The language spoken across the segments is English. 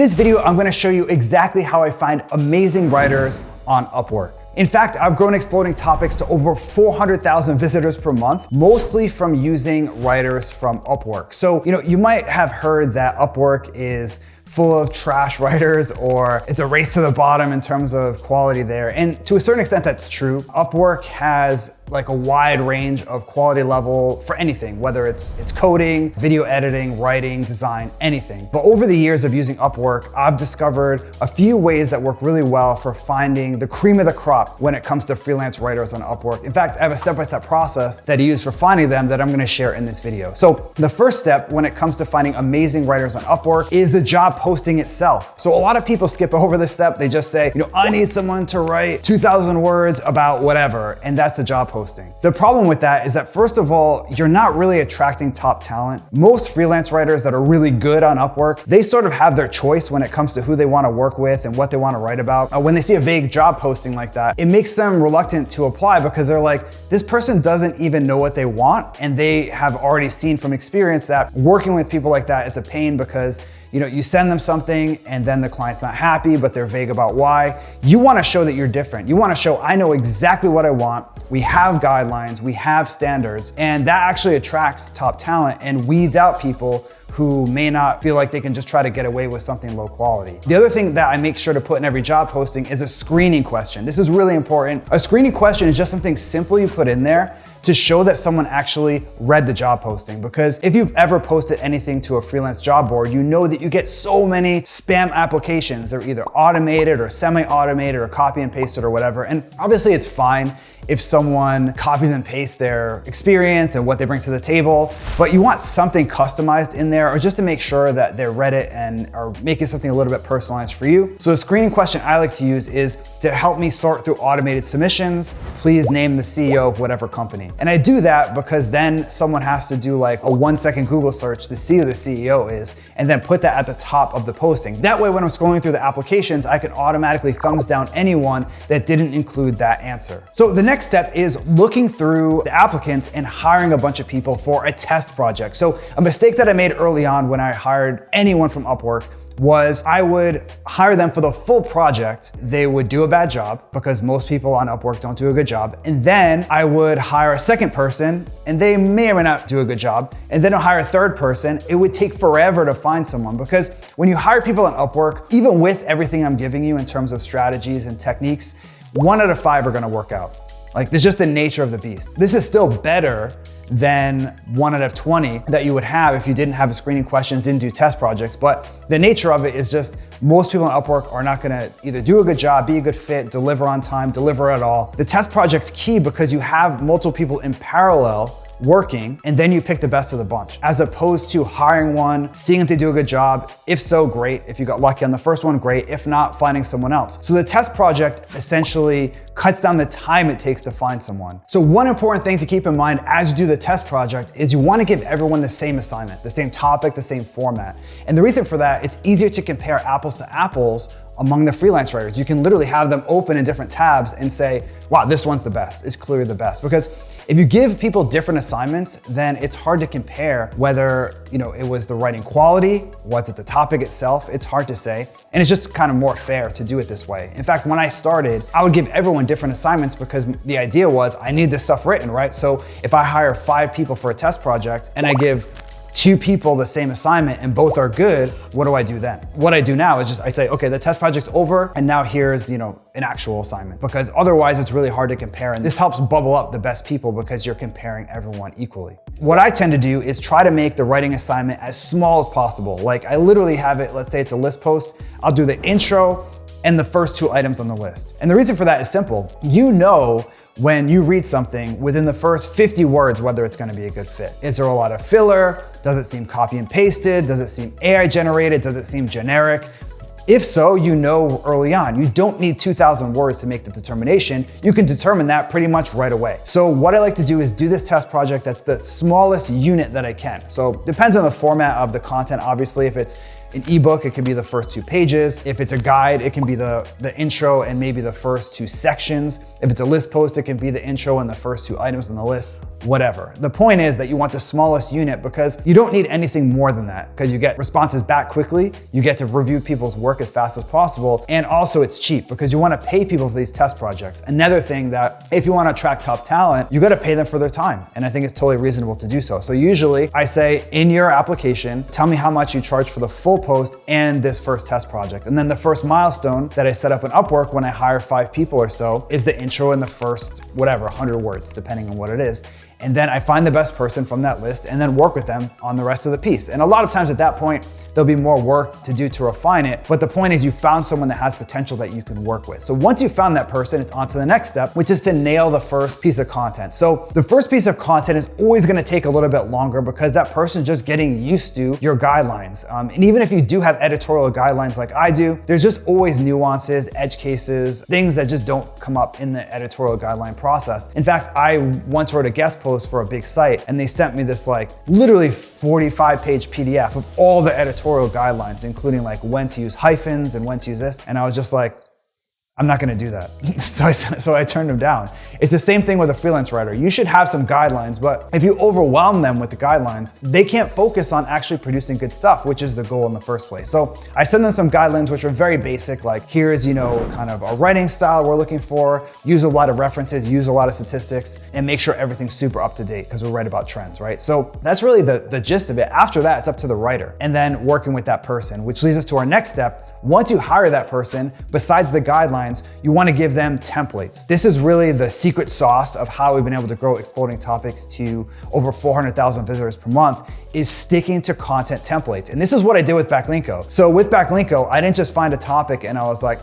In this video, I'm gonna show you exactly how I find amazing writers on UpWork. In fact, I've grown Exploding Topics to over 400,000 visitors per month, mostly from using writers from UpWork. So, you might have heard that UpWork is full of trash writers, or it's a race to the bottom in terms of quality there. And to a certain extent, that's true. UpWork has like a wide range of quality level for anything, whether it's coding, video editing, writing, design, anything. But over the years of using UpWork, I've discovered a few ways that work really well for finding the cream of the crop when it comes to freelance writers on UpWork. In fact, I have a step-by-step process that I use for finding them that I'm gonna share in this video. So the first step when it comes to finding amazing writers on UpWork is the job posting itself. So a lot of people skip over this step. They just say, I need someone to write 2,000 words about whatever, and that's a job posting. The problem with that is that, first of all, you're not really attracting top talent. Most freelance writers that are really good on UpWork, they sort of have their choice when it comes to who they want to work with and what they want to write about. When they see a vague job posting like that, it makes them reluctant to apply because they're like, this person doesn't even know what they want, and they have already seen from experience that working with people like that is a pain because you send them something and then the client's not happy, but they're vague about why. You wanna show that you're different. You wanna show, I know exactly what I want. We have guidelines, we have standards, and that actually attracts top talent and weeds out people who may not feel like they can just try to get away with something low quality. The other thing that I make sure to put in every job posting is a screening question. This is really important. A screening question is just something simple you put in there to show that someone actually read the job posting. Because if you've ever posted anything to a freelance job board, you know that you get so many spam applications. They're either automated or semi-automated or copy and pasted or whatever. And obviously it's fine if someone copies and pastes their experience and what they bring to the table, but you want something customized in there, or just to make sure that they read it and are making something a little bit personalized for you. So the screening question I like to use is to help me sort through automated submissions. Please name the CEO of whatever company. And I do that because then someone has to do like a 1-second Google search to see who the CEO is, and then put that at the top of the posting. That way, when I'm scrolling through the applications, I can automatically thumbs down anyone that didn't include that answer. So the next step is looking through the applicants and hiring a bunch of people for a test project. So a mistake that I made early on when I hired anyone from UpWork was I would hire them for the full project. They would do a bad job because most people on UpWork don't do a good job. And then I would hire a second person and they may or may not do a good job. And then I'll hire a third person. It would take forever to find someone because when you hire people on UpWork, even with everything I'm giving you in terms of strategies and techniques, 1 out of 5 are gonna work out. Like, there's just the nature of the beast. This is still better than 1 out of 20 that you would have if you didn't have screening questions, didn't do test projects. But the nature of it is just most people on UpWork are not gonna either do a good job, be a good fit, deliver on time, deliver at all. The test project's key because you have multiple people in parallel working, and then you pick the best of the bunch, as opposed to hiring one, seeing if they do a good job. If so, great. If you got lucky on the first one, great. If not, finding someone else. So the test project essentially cuts down the time it takes to find someone. So one important thing to keep in mind as you do the test project is you want to give everyone the same assignment, the same topic, the same format. And the reason for that, it's easier to compare apples to apples among the freelance writers. You can literally have them open in different tabs and say, wow, this one's the best, it's clearly the best. Because if you give people different assignments, then it's hard to compare whether it was the writing quality, was it the topic itself, it's hard to say. And it's just kind of more fair to do it this way. In fact, when I started, I would give everyone different assignments because the idea was I need this stuff written, right? So if I hire 5 people for a test project and I give 2 people the same assignment and both are good, what do I do then? What I do now is just I say, okay, the test project's over and now here's an actual assignment, because otherwise it's really hard to compare. And this helps bubble up the best people because you're comparing everyone equally. What I tend to do is try to make the writing assignment as small as possible. Like I literally have it, let's say it's a list post, I'll do the intro and the first 2 items on the list. And the reason for that is simple. When you read something within the first 50 words, whether it's gonna be a good fit. Is there a lot of filler? Does it seem copy and pasted? Does it seem AI generated? Does it seem generic? If so, you know early on. You don't need 2,000 words to make the determination. You can determine that pretty much right away. So what I like to do is do this test project that's the smallest unit that I can. So depends on the format of the content. Obviously, if it's an ebook, it can be the first 2 pages. If it's a guide, it can be the intro and maybe the first 2 sections. If it's a list post, it can be the intro and the first 2 items on the list. whatever. The point is that you want the smallest unit because you don't need anything more than that, because you get responses back quickly, you get to review people's work as fast as possible, and also it's cheap because you want to pay people for these test projects. Another thing that if you want to attract top talent, you got to pay them for their time. And I think it's totally reasonable to do so. So usually I say in your application, tell me how much you charge for the full post and this first test project. And then the first milestone that I set up in UpWork when I hire 5 people or so is the intro in the first, whatever, 100 words, depending on what it is. And then I find the best person from that list and then work with them on the rest of the piece. And a lot of times at that point, there'll be more work to do to refine it. But the point is you found someone that has potential that you can work with. So once you found that person, it's on to the next step, which is to nail the first piece of content. So the first piece of content is always gonna take a little bit longer because that person's just getting used to your guidelines. And even if you do have editorial guidelines like I do, there's just always nuances, edge cases, things that just don't come up in the editorial guideline process. In fact, I once wrote a guest post for a big site and they sent me this like literally 45-page PDF of all the editorial guidelines, including like when to use hyphens and when to use this. And I was just like, I'm not gonna do that. so I turned them down. It's the same thing with a freelance writer. You should have some guidelines, but if you overwhelm them with the guidelines, they can't focus on actually producing good stuff, which is the goal in the first place. So I send them some guidelines, which are very basic, like here's, kind of a writing style we're looking for, use a lot of references, use a lot of statistics, and make sure everything's super up to date because we're right about trends, right? So that's really the gist of it. After that, it's up to the writer and then working with that person, which leads us to our next step. Once you hire that person, besides the guidelines, you want to give them templates. This is really the secret sauce of how we've been able to grow Exploding Topics to over 400,000 visitors per month, is sticking to content templates. And this is what I did with Backlinko. So with Backlinko, I didn't just find a topic and I was like,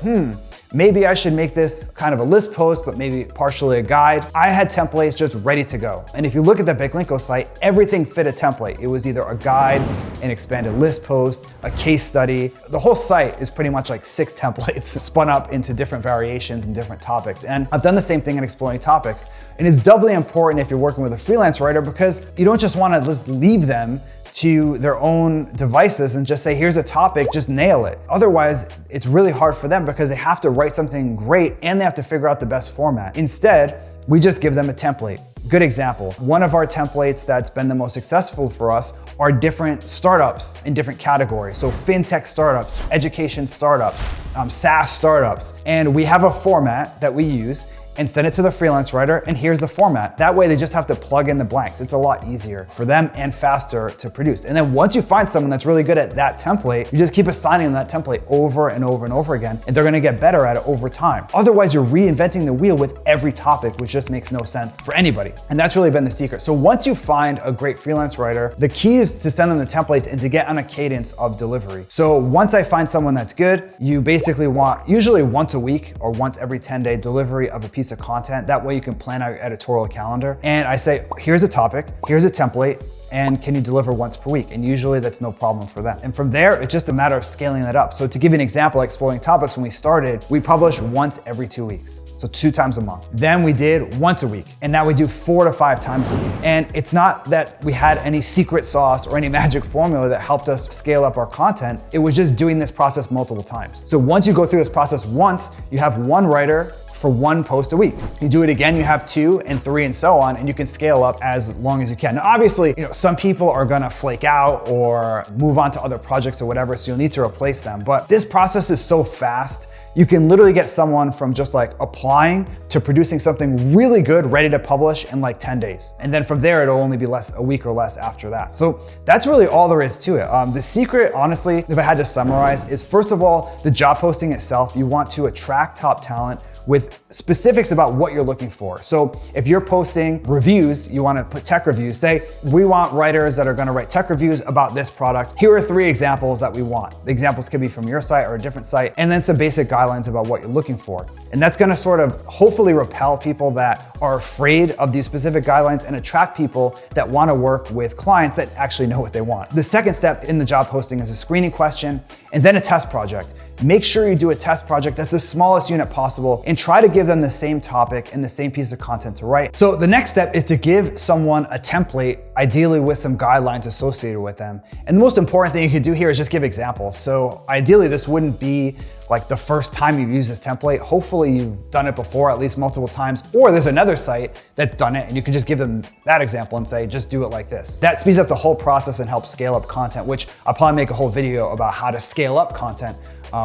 maybe I should make this kind of a list post, but maybe partially a guide. I had templates just ready to go. And if you look at the Backlinko site, everything fit a template. It was either a guide, an expanded list post, a case study. The whole site is pretty much like 6 templates spun up into different variations and different topics. And I've done the same thing in Exploring Topics. And it's doubly important if you're working with a freelance writer because you don't just want to just leave them to their own devices and just say, here's a topic, just nail it. Otherwise, it's really hard for them because they have to write something great and they have to figure out the best format. Instead, we just give them a template. Good example. One of our templates that's been the most successful for us are different startups in different categories. So fintech startups, education startups, SaaS startups. And we have a format that we use and send it to the freelance writer, and here's the format. That way they just have to plug in the blanks. It's a lot easier for them and faster to produce. And then once you find someone that's really good at that template, you just keep assigning that template over and over and over again, and they're gonna get better at it over time. Otherwise, you're reinventing the wheel with every topic, which just makes no sense for anybody. And that's really been the secret. So once you find a great freelance writer, the key is to send them the templates and to get on a cadence of delivery. So once I find someone that's good, you basically want usually once a week or once every 10-day delivery of a piece of content. That way you can plan out your editorial calendar. And I say, here's a topic, here's a template, and can you deliver once per week? And usually that's no problem for them. And from there, it's just a matter of scaling that up. So to give you an example, Exploring Topics, when we started, we published once every 2 weeks. So 2 times a month. Then we did once a week. And now we do 4 to 5 times a week. And it's not that we had any secret sauce or any magic formula that helped us scale up our content. It was just doing this process multiple times. So once you go through this process once, you have one writer for 1 post a week. You do it again, you have 2 and 3 and so on, and you can scale up as long as you can. Now, obviously, some people are gonna flake out or move on to other projects or whatever, so you'll need to replace them. But this process is so fast, you can literally get someone from just like applying to producing something really good, ready to publish in like 10 days. And then from there, it'll only be a week or less after that. So that's really all there is to it. The secret, honestly, if I had to summarize, is first of all, the job posting itself. You want to attract top talent with specifics about what you're looking for. So if you're posting reviews, you wanna put tech reviews, say, we want writers that are gonna write tech reviews about this product. Here are 3 examples that we want. The examples could be from your site or a different site, and then some basic guidelines about what you're looking for. And that's gonna sort of hopefully repel people that are afraid of these specific guidelines and attract people that wanna work with clients that actually know what they want. The second step in the job posting is a screening question and then a test project. make sure you do a test project that's the smallest unit possible and try to give them the same topic and the same piece of content to write. So the next step is to give someone a template, ideally with some guidelines associated with them. And the most important thing you can do here is just give examples. So ideally, this wouldn't be like the first time you've used this template. Hopefully you've done it before at least multiple times, or there's another site that's done it and you can just give them that example and say, just do it like this. That speeds up the whole process and helps scale up content, which I'll probably make a whole video about how to scale up content,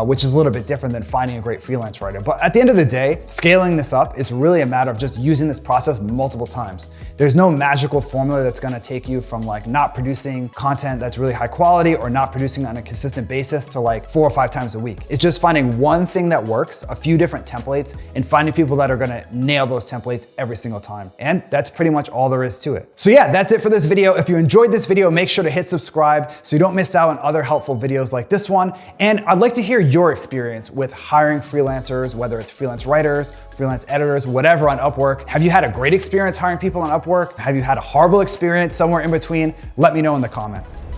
which is a little bit different than finding a great freelance writer. But at the end of the day, scaling this up is really a matter of just using this process multiple times. There's no magical formula that's gonna take you from like not producing content that's really high quality or not producing on a consistent basis to like 4 or 5 times a week. It's just finding one thing that works, a few different templates, and finding people that are gonna nail those templates every single time. And that's pretty much all there is to it. So yeah, that's it for this video. If you enjoyed this video, make sure to hit subscribe so you don't miss out on other helpful videos like this one. And I'd like to hear your experience with hiring freelancers, whether it's freelance writers, freelance editors, whatever on UpWork. Have you had a great experience hiring people on UpWork? Have you had a horrible experience somewhere in between? Let me know in the comments.